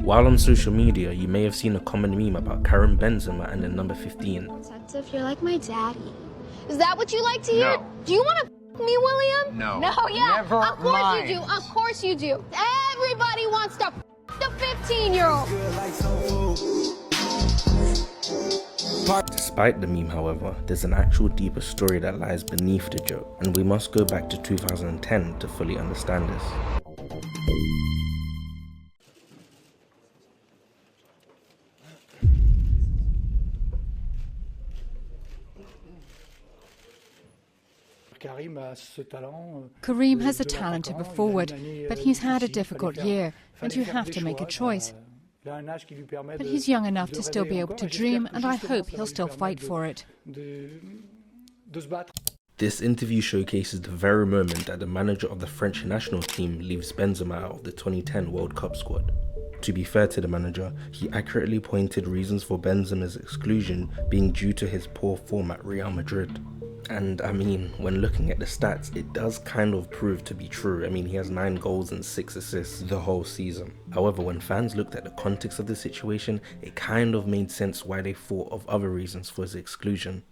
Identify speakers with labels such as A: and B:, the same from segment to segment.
A: While on social media, you may have seen a common meme about Karim Benzema and the number 15.
B: If you're like my daddy. Is that what you like to hear?
C: No.
B: Do you want to me, William?
C: No.
B: No, yeah.
C: Never
B: of course
C: mind.
B: you do. Of course you do. Everybody wants to the 15-year-old.
A: Despite the meme, however, there's an actual deeper story that lies beneath the joke, and we must go back to 2010 to fully understand this.
D: Karim has a talent to go forward, but he's had a difficult year, and you have to make a choice. But he's young enough to still be able to dream, and I hope he'll still fight for it.
A: This interview showcases the very moment that the manager of the French national team leaves Benzema out of the 2010 World Cup squad. To be fair to the manager, he accurately pointed reasons for Benzema's exclusion being due to his poor form at Real Madrid. And I mean, when looking at the stats, it does kind of prove to be true. I mean, he has 9 goals and 6 assists the whole season. However, when fans looked at the context of the situation, it kind of made sense why they thought of other reasons for his exclusion.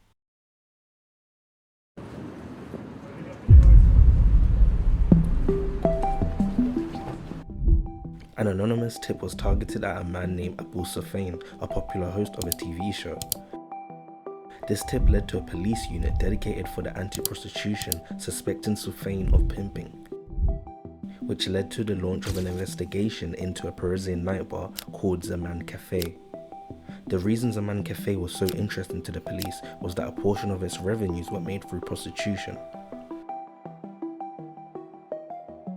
A: An anonymous tip was targeted at a man named Abu Sufyan, a popular host of a TV show. This tip led to a police unit dedicated for the anti-prostitution suspecting Sufyan of pimping, which led to the launch of an investigation into a Parisian night bar called Zaman Cafe. The reason Zaman Cafe was so interesting to the police was that a portion of its revenues were made through prostitution.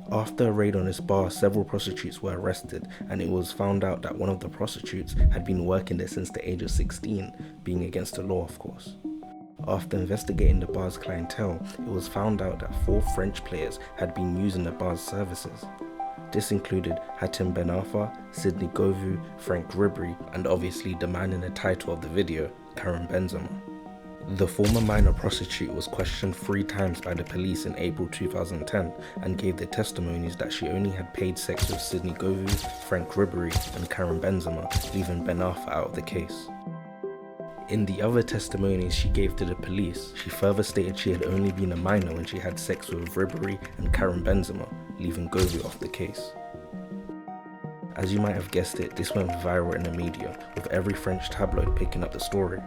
A: After a raid on this bar, several prostitutes were arrested, and it was found out that one of the prostitutes had been working there since the age of 16, being against the law of course. After investigating the bar's clientele, it was found out that 4 French players had been using the bar's services. This included Hatem Ben Arfa, Sidney Govou, Frank Ribery, and obviously the man in the title of the video, Karim Benzema. The former minor prostitute was questioned 3 times by the police in April 2010 and gave the testimonies that she only had paid sex with Sidney Govou, Frank Ribery and Karim Benzema, leaving Ben Arfa out of the case. In the other testimonies she gave to the police, she further stated she had only been a minor when she had sex with Ribery and Karim Benzema, leaving Govou off the case. As you might have guessed it, this went viral in the media, with every French tabloid picking up the story.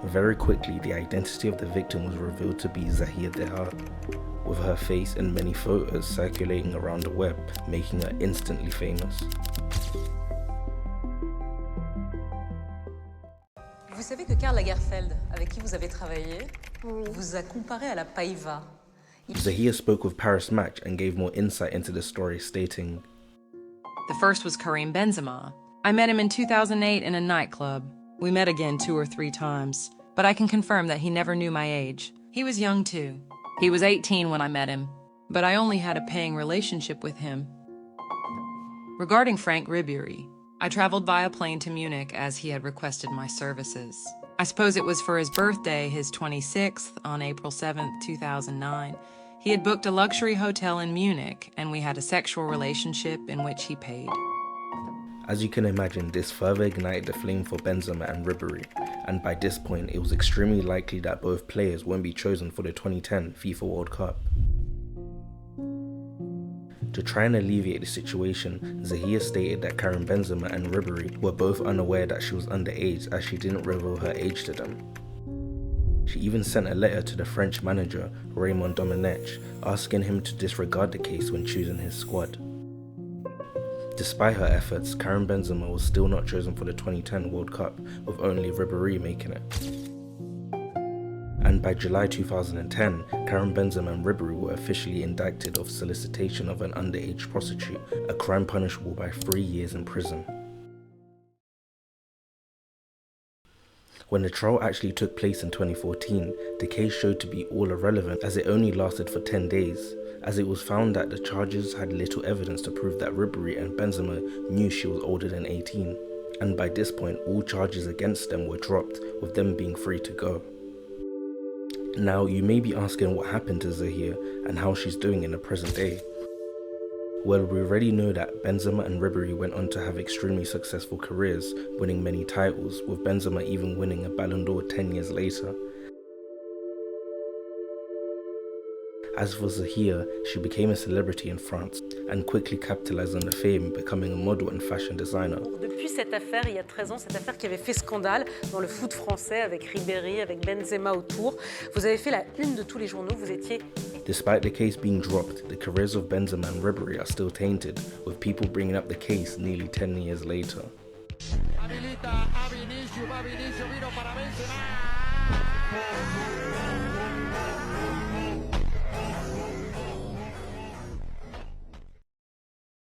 A: Very quickly, the identity of the victim was revealed to be Zahia Dehar, with her face and many photos circulating around the web, making her instantly famous.
E: Vous savez que Karl Lagerfeld, avec qui vous avez travaillé, vous a comparé à la Paiva.
A: Zahia spoke with Paris Match and gave more insight into the story, stating,
E: The first was Karim Benzema. I met him in 2008 in a nightclub. We met again 2 or 3 times, but I can confirm that he never knew my age. He was young too. He was 18 when I met him, but I only had a paying relationship with him. Regarding Frank Ribery, I traveled via plane to Munich as he had requested my services. I suppose it was for his birthday, his 26th, on April 7th, 2009. He had booked a luxury hotel in Munich, and we had a sexual relationship in which he paid.
A: As you can imagine, this further ignited the flame for Benzema and Ribery, and by this point it was extremely likely that both players won't be chosen for the 2010 FIFA World Cup. To try and alleviate the situation, Zahia stated that Karim Benzema and Ribery were both unaware that she was underage as she didn't reveal her age to them. She even sent a letter to the French manager, Raymond Domenech, asking him to disregard the case when choosing his squad. Despite her efforts, Karim Benzema was still not chosen for the 2010 World Cup, with only Ribery making it. And by July 2010, Karim Benzema and Ribery were officially indicted of solicitation of an underage prostitute, a crime punishable by 3 years in prison. When the trial actually took place in 2014, the case showed to be all irrelevant as it only lasted for 10 days, as it was found that the charges had little evidence to prove that Ribery and Benzema knew she was older than 18, and by this point all charges against them were dropped, with them being free to go. Now you may be asking what happened to Zahia and how she's doing in the present day. Well, we already know that Benzema and Ribery went on to have extremely successful careers, winning many titles, with Benzema even winning a Ballon d'Or 10 years later. As for Zahia, she became a celebrity in France and quickly capitalized on the fame, becoming a model and fashion designer.
C: Depuis cette affaire, il y a 13 ans, cette affaire qui avait fait scandale dans le foot français avec Ribéry, avec Benzema autour, vous avez fait la une de tous les journaux, vous étiez...
A: Despite the case being dropped, the careers of Benzema and Ribery are still tainted, with people bringing up the case nearly 10 years later.